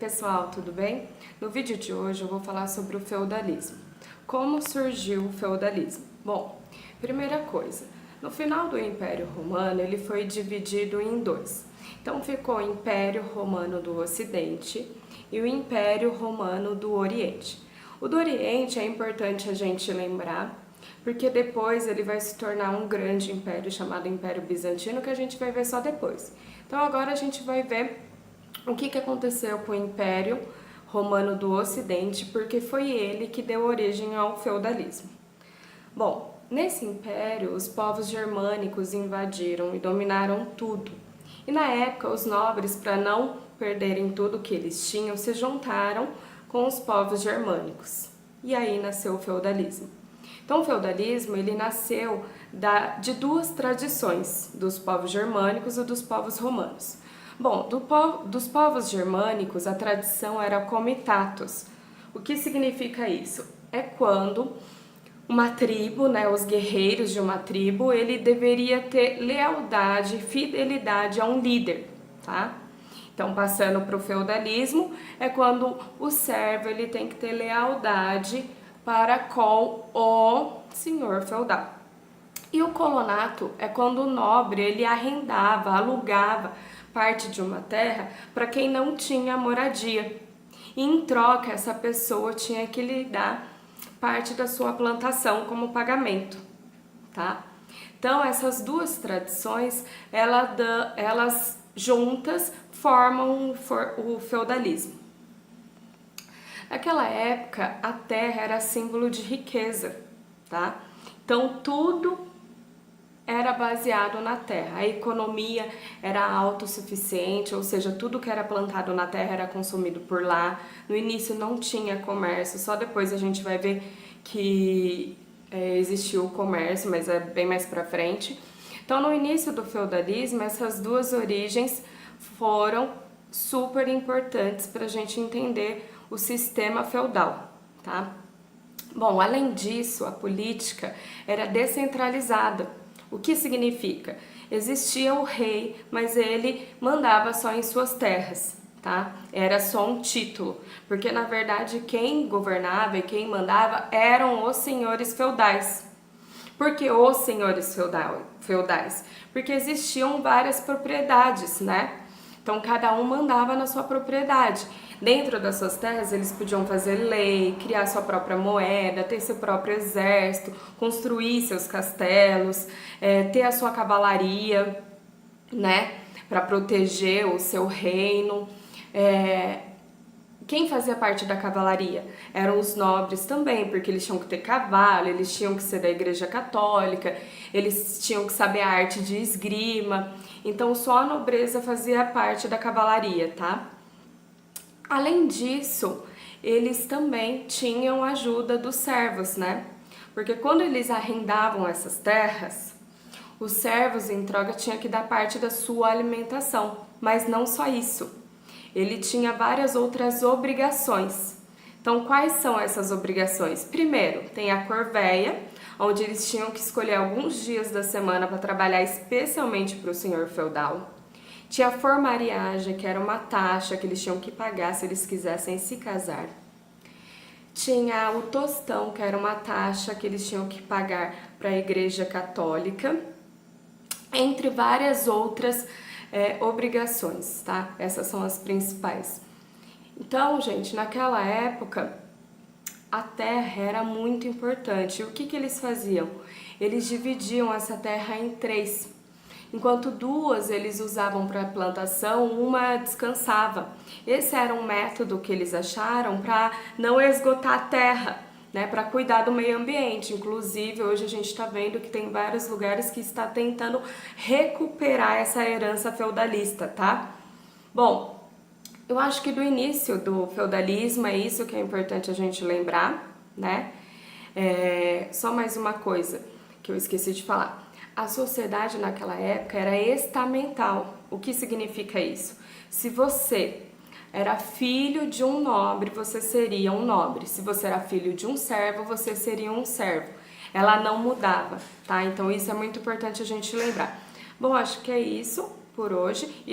pessoal, tudo bem? No vídeo de hoje eu vou falar sobre o feudalismo. Como surgiu o feudalismo? Bom, primeira coisa, no final do Império Romano ele foi dividido em dois. Então ficou o Império Romano do Ocidente e o Império Romano do Oriente. O do Oriente é importante a gente lembrar, porque depois ele vai se tornar um grande império chamado Império Bizantino, que a gente vai ver só depois. Então agora a gente vai ver o que aconteceu com o Império Romano do Ocidente, porque foi ele que deu origem ao feudalismo. Bom, nesse império, os povos germânicos invadiram e dominaram tudo. E na época, os nobres, para não perderem tudo que eles tinham, se juntaram com os povos germânicos. E aí nasceu o feudalismo. Então, o feudalismo ele nasceu de duas tradições, dos povos germânicos e dos povos romanos. Bom, dos povos germânicos, a tradição era comitatus. O que significa isso? É quando uma tribo, os guerreiros de uma tribo, ele deveria ter lealdade, fidelidade a um líder, tá? Então, passando para o feudalismo, é quando o servo ele tem que ter lealdade para com o senhor feudal. E o colonato é quando o nobre ele arrendava, alugava parte de uma terra para quem não tinha moradia. E em troca, essa pessoa tinha que lhe dar parte da sua plantação como pagamento, tá? Então, essas duas tradições, elas juntas formam o feudalismo. Naquela época, a terra era símbolo de riqueza, tá? Então, tudo era baseado na terra. A economia era autossuficiente, ou seja, tudo que era plantado na terra era consumido por lá. No início não tinha comércio, só depois a gente vai ver que existiu o comércio, mas é bem mais pra frente. Então, no início do feudalismo, essas duas origens foram super importantes para a gente entender o sistema feudal, tá? Bom, além disso, a política era descentralizada. O que significa? Existia o rei, mas ele mandava só em suas terras, tá? Era só um título, porque na verdade quem governava e quem mandava eram os senhores feudais. Por que os senhores feudais? Porque existiam várias propriedades, né? Então, cada um mandava na sua propriedade. Dentro das suas terras, eles podiam fazer lei, criar sua própria moeda, ter seu próprio exército, construir seus castelos, ter a sua cavalaria, né? Para proteger o seu reino. Quem fazia parte da cavalaria? Eram os nobres também, porque eles tinham que ter cavalo, eles tinham que ser da Igreja Católica, eles tinham que saber a arte de esgrima. Então, só a nobreza fazia parte da cavalaria, tá? Além disso, eles também tinham a ajuda dos servos, né? Porque quando eles arrendavam essas terras, os servos em troca tinham que dar parte da sua alimentação, mas não só isso. Ele tinha várias outras obrigações. Então, quais são essas obrigações? Primeiro, tem a corveia, onde eles tinham que escolher alguns dias da semana para trabalhar especialmente para o senhor feudal. Tinha a formariagem, que era uma taxa que eles tinham que pagar se eles quisessem se casar. Tinha o tostão, que era uma taxa que eles tinham que pagar para a Igreja Católica, entre várias outras obrigações, tá? Essas são as principais. Então, gente, naquela época, a terra era muito importante. E o que eles faziam? Eles dividiam essa terra em três. Enquanto duas eles usavam para plantação, uma descansava. Esse era um método que eles acharam para não esgotar a terra, né, para cuidar do meio ambiente. Inclusive, hoje a gente está vendo que tem vários lugares que está tentando recuperar essa herança feudalista, tá? Bom, eu acho que do início do feudalismo é isso que é importante a gente lembrar, né? Só mais uma coisa que eu esqueci de falar. A sociedade naquela época era estamental. O que significa isso? Se você era filho de um nobre, você seria um nobre. Se você era filho de um servo, você seria um servo. Ela não mudava, tá? Então isso é muito importante a gente lembrar. Bom, acho que é isso por hoje.